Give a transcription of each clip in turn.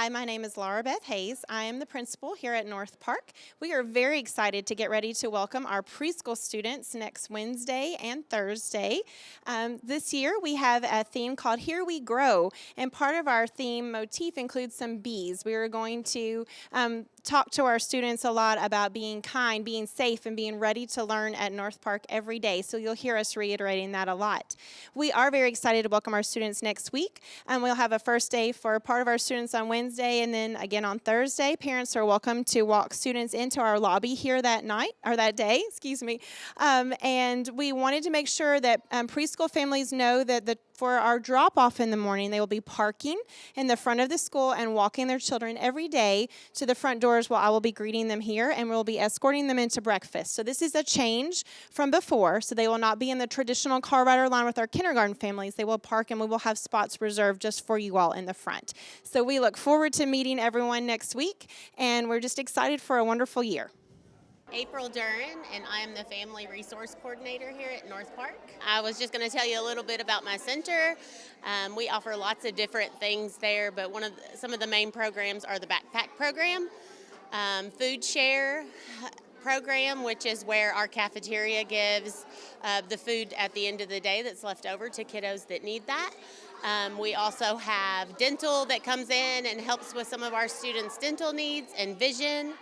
Hi, my name is Laura Beth Hayes. I am the principal here at North Park. We are very excited to get ready to welcome our preschool students next Wednesday and Thursday. This year we have a theme called Here We Grow, and part of our theme motif includes some bees. We are going to talk to our students a lot about being kind, being safe, and being ready to learn at North Park every day. So you'll hear us reiterating that a lot. We are very excited to welcome our students next week. We'll have a first day for part of our students on Wednesday, and then again on Thursday. Parents are welcome to walk students into our lobby here that night, or that day, excuse me. And we wanted to make sure that preschool families know that for our drop-off in the morning, they will be parking in the front of the school and walking their children every day to the front doors while I will be greeting them here, and we'll be escorting them into breakfast. So this is a change from before, so they will not be in the traditional car rider line with our kindergarten families. They will park, and we will have spots reserved just for you all in the front. So we look forward to meeting everyone next week, and we're just excited for a wonderful year. April Duran, and I am the Family Resource Coordinator here at North Park. I was just going to tell you a little bit about my center. We offer lots of different things there, but some of the main programs are the backpack program, food share program, which is where our cafeteria gives the food at the end of the day that's left over to kiddos that need that. We also have dental that comes in and helps with some of our students' dental needs and vision.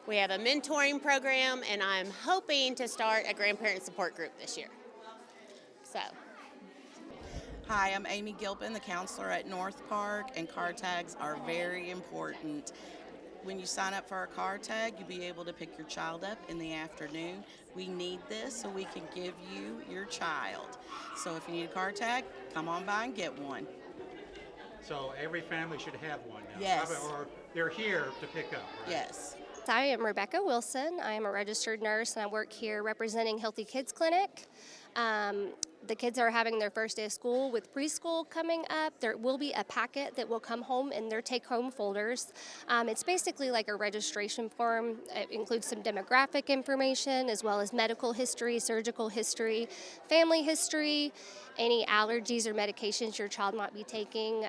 We have a mentoring program, and I'm hoping to start a grandparent support group this year. So. Hi, I'm Amy Gilpin, the counselor at North Park, and car tags are very important. When you sign up for our car tag, you'll be able to pick your child up in the afternoon. We need this so we can give you your child. So if you need a car tag, come on by and get one. So every family should have one now? Yes. Or they're here to pick up, right? Yes. I am Rebecca Wilson. I am a registered nurse, and I work here representing Healthy Kids Clinic. The kids are having their first day of school with preschool coming up. There will be a packet that will come home in their take-home folders. It's basically like a registration form. It includes some demographic information as well as medical history, surgical history, family history, any allergies or medications your child might be taking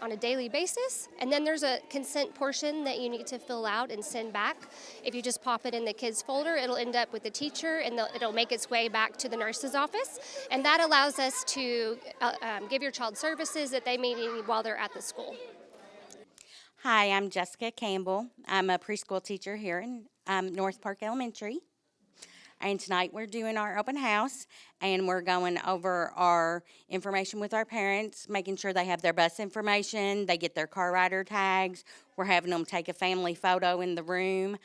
on a daily basis. And then there's a consent portion that you need to fill out and send back. If you just pop it in the kids folder, it'll end up with the teacher, and it'll make its way back to the nurse's office. And that allows us to give your child services that they may need while they're at the school. Hi, I'm Jessica Campbell. I'm a preschool teacher here in North Park Elementary. And tonight we're doing our open house, and we're going over our information with our parents, making sure they have their bus information, they get their car rider tags. We're having them take a family photo in the room.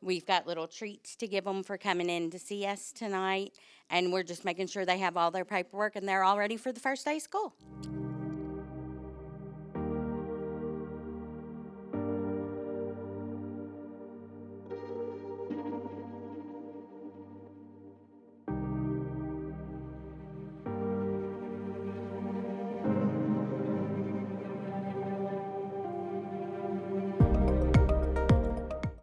We've got little treats to give them for coming in to see us tonight, and we're just making sure they have all their paperwork and they're all ready for the first day of school.